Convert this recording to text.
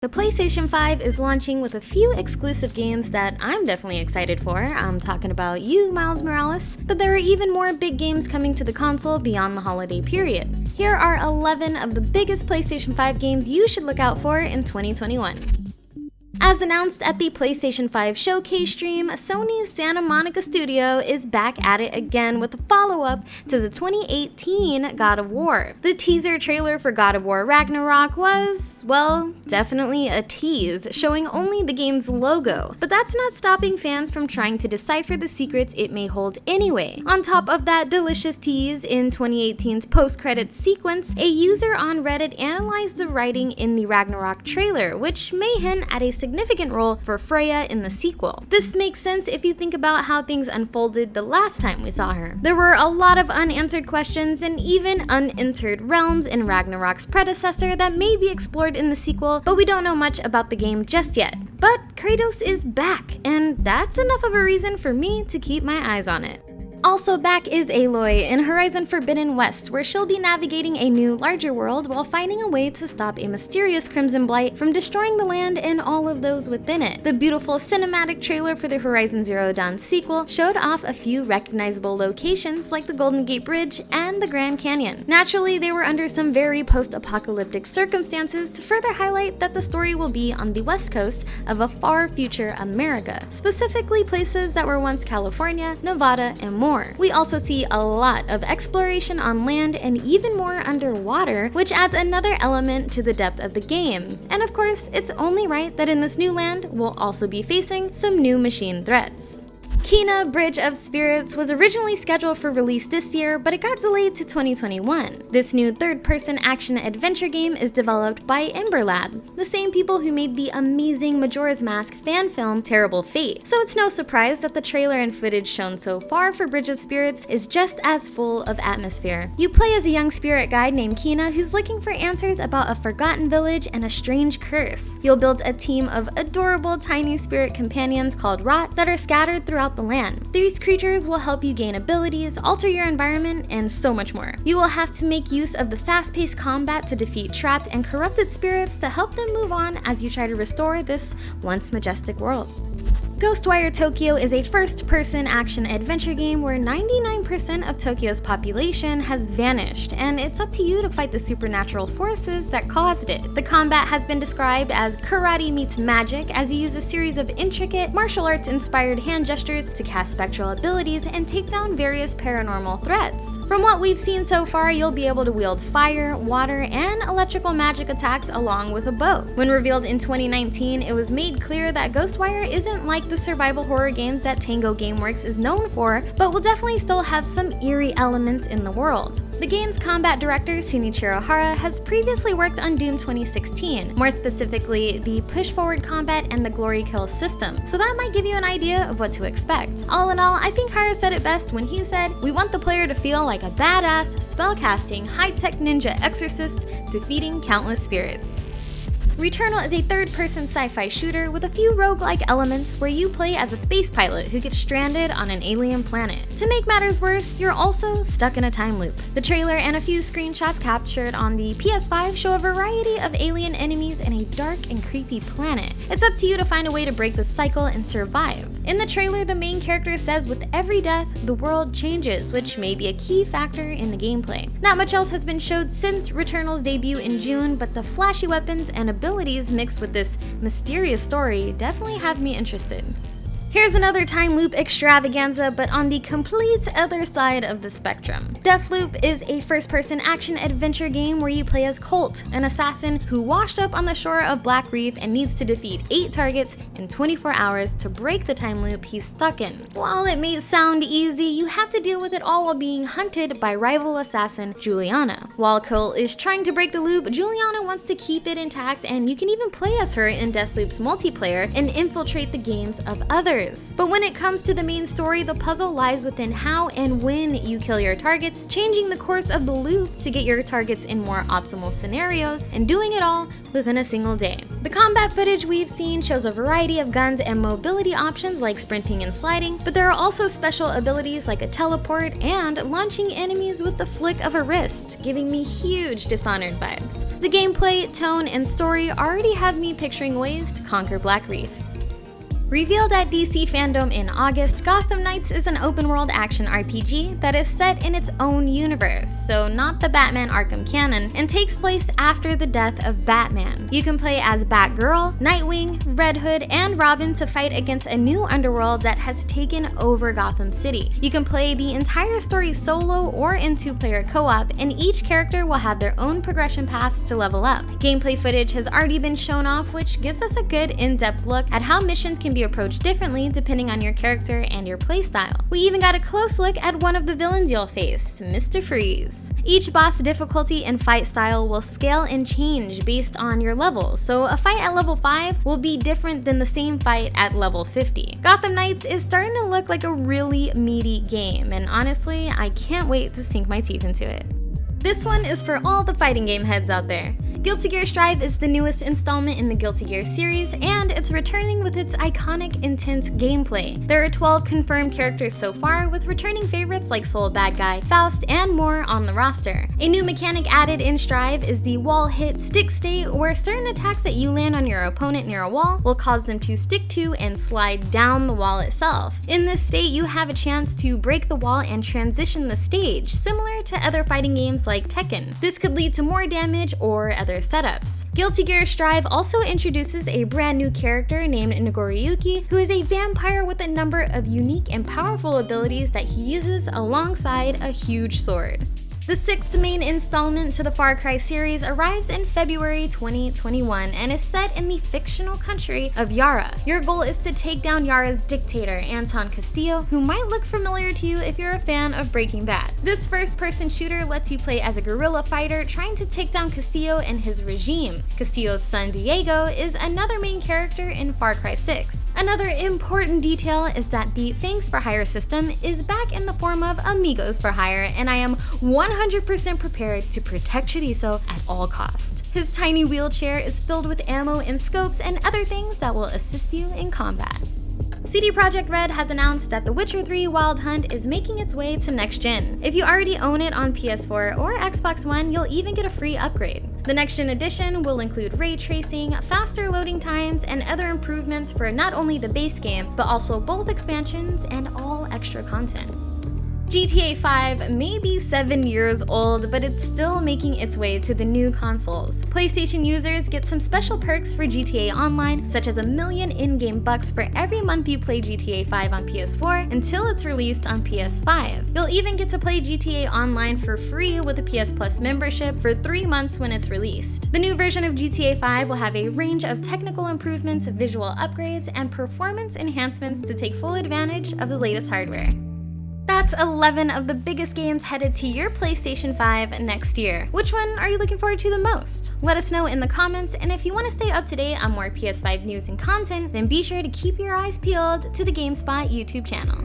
The PlayStation 5 is launching with a few exclusive games that I'm definitely excited for. I'm talking about you, Miles Morales, but there are even more big games coming to the console beyond the holiday period. Here are 11 of the biggest PlayStation 5 games you should look out for in 2021. As announced at the PlayStation 5 showcase stream, Sony's Santa Monica studio is back at it again with a follow-up to the 2018 God of War. The teaser trailer for God of War Ragnarok was, well, definitely a tease, showing only the game's logo. But that's not stopping fans from trying to decipher the secrets it may hold anyway. On top of that delicious tease, in 2018's post-credits sequence, a user on Reddit analyzed the writing in the Ragnarok trailer, which may hint at a significant role for Freya in the sequel. This makes sense if you think about how things unfolded the last time we saw her. There were a lot of unanswered questions and even unentered realms in Ragnarok's predecessor that may be explored in the sequel, but we don't know much about the game just yet. But Kratos is back, and that's enough of a reason for me to keep my eyes on it. Also back is Aloy in Horizon Forbidden West, where she'll be navigating a new, larger world while finding a way to stop a mysterious Crimson Blight from destroying the land and all of those within it. The beautiful cinematic trailer for the Horizon Zero Dawn sequel showed off a few recognizable locations like the Golden Gate Bridge and the Grand Canyon. Naturally, they were under some very post-apocalyptic circumstances to further highlight that the story will be on the west coast of a far future America, specifically places that were once California, Nevada, and more. We also see a lot of exploration on land and even more underwater, which adds another element to the depth of the game. And of course, it's only right that in this new land, we'll also be facing some new machine threats. Kena Bridge of Spirits was originally scheduled for release this year, but it got delayed to 2021. This new third-person action-adventure game is developed by Ember Lab, the same people who made the amazing Majora's Mask fan film Terrible Fate. So it's no surprise that the trailer and footage shown so far for Bridge of Spirits is just as full of atmosphere. You play as a young spirit guide named Kena who's looking for answers about a forgotten village and a strange curse. You'll build a team of adorable tiny spirit companions called Rot that are scattered throughout the land. These creatures will help you gain abilities, alter your environment, and so much more. You will have to make use of the fast-paced combat to defeat trapped and corrupted spirits to help them move on as you try to restore this once majestic world. Ghostwire Tokyo is a first-person action-adventure game where 99% of Tokyo's population has vanished, and it's up to you to fight the supernatural forces that caused it. The combat has been described as karate meets magic, as you use a series of intricate, martial arts-inspired hand gestures to cast spectral abilities and take down various paranormal threats. From what we've seen so far, you'll be able to wield fire, water, and electrical magic attacks along with a bow. When revealed in 2019, it was made clear that Ghostwire isn't like the survival horror games that Tango Gameworks is known for, but will definitely still have some eerie elements in the world. The game's combat director, Shinichiro Hara, has previously worked on Doom 2016, more specifically the push-forward combat and the glory kill system, so that might give you an idea of what to expect. All in all, I think Hara said it best when he said, "We want the player to feel like a badass, spellcasting, high-tech ninja exorcist defeating countless spirits." Returnal is a third-person sci-fi shooter with a few roguelike elements where you play as a space pilot who gets stranded on an alien planet. To make matters worse, you're also stuck in a time loop. The trailer and a few screenshots captured on the PS5 show a variety of alien enemies in a dark and creepy planet. It's up to you to find a way to break the cycle and survive. In the trailer, the main character says with every death, the world changes, which may be a key factor in the gameplay. Not much else has been showed since Returnal's debut in June, but the flashy weapons and abilities mixed with this mysterious story definitely have me interested. Here's another time loop extravaganza, but on the complete other side of the spectrum. Deathloop is a first-person action-adventure game where you play as Colt, an assassin who washed up on the shore of Black Reef and needs to defeat 8 targets in 24 hours to break the time loop he's stuck in. While it may sound easy, you have to deal with it all while being hunted by rival assassin Juliana. While Colt is trying to break the loop, Juliana wants to keep it intact, and you can even play as her in Deathloop's multiplayer and infiltrate the games of others. But when it comes to the main story, the puzzle lies within how and when you kill your targets, changing the course of the loop to get your targets in more optimal scenarios, and doing it all within a single day. The combat footage we've seen shows a variety of guns and mobility options like sprinting and sliding, but there are also special abilities like a teleport and launching enemies with the flick of a wrist, giving me huge Dishonored vibes. The gameplay, tone, and story already have me picturing ways to conquer Blackreef. Revealed at DC Fandom in August, Gotham Knights is an open-world action RPG that is set in its own universe, so not the Batman Arkham canon, and takes place after the death of Batman. You can play as Batgirl, Nightwing, Red Hood, and Robin to fight against a new underworld that has taken over Gotham City. You can play the entire story solo or in two-player co-op, and each character will have their own progression paths to level up. Gameplay footage has already been shown off, which gives us a good in-depth look at how missions can be approached differently depending on your character and your playstyle. We even got a close look at one of the villains you'll face, Mr. Freeze. Each boss difficulty and fight style will scale and change based on your level, so a fight at level 5 will be different than the same fight at level 50. Gotham Knights is starting to look like a really meaty game, and honestly, I can't wait to sink my teeth into it. This one is for all the fighting game heads out there. Guilty Gear Strive is the newest installment in the Guilty Gear series, and it's returning with its iconic, intense gameplay. There are 12 confirmed characters so far, with returning favorites like Soul Bad Guy, Faust, and more on the roster. A new mechanic added in Strive is the wall hit stick state, where certain attacks that you land on your opponent near a wall will cause them to stick to and slide down the wall itself. In this state, you have a chance to break the wall and transition the stage, similar to other fighting games like Tekken. This could lead to more damage or other setups. Guilty Gear Strive also introduces a brand new character named Nagoriyuki, who is a vampire with a number of unique and powerful abilities that he uses alongside a huge sword. The 6th main installment to the Far Cry series arrives in February 2021 and is set in the fictional country of Yara. Your goal is to take down Yara's dictator, Anton Castillo, who might look familiar to you if you're a fan of Breaking Bad. This first-person shooter lets you play as a guerrilla fighter trying to take down Castillo and his regime. Castillo's son Diego is another main character in Far Cry 6. Another important detail is that the Things for Hire system is back in the form of Amigos for Hire, and I am 100% prepared to protect Chorizo at all costs. His tiny wheelchair is filled with ammo and scopes and other things that will assist you in combat. CD Projekt Red has announced that The Witcher 3 Wild Hunt is making its way to next gen. If you already own it on PS4 or Xbox One, you'll even get a free upgrade. The next gen edition will include ray tracing, faster loading times, and other improvements for not only the base game, but also both expansions and all extra content. GTA 5 may be 7 years old, but it's still making its way to the new consoles. PlayStation users get some special perks for GTA Online, such as 1 million in-game bucks for every month you play GTA 5 on PS4 until it's released on PS5. You'll even get to play GTA Online for free with a PS Plus membership for 3 months when it's released. The new version of GTA 5 will have a range of technical improvements, visual upgrades, and performance enhancements to take full advantage of the latest hardware. That's 11 of the biggest games headed to your PlayStation 5 next year. Which one are you looking forward to the most? Let us know in the comments, and if you want to stay up to date on more PS5 news and content, then be sure to keep your eyes peeled to the GameSpot YouTube channel.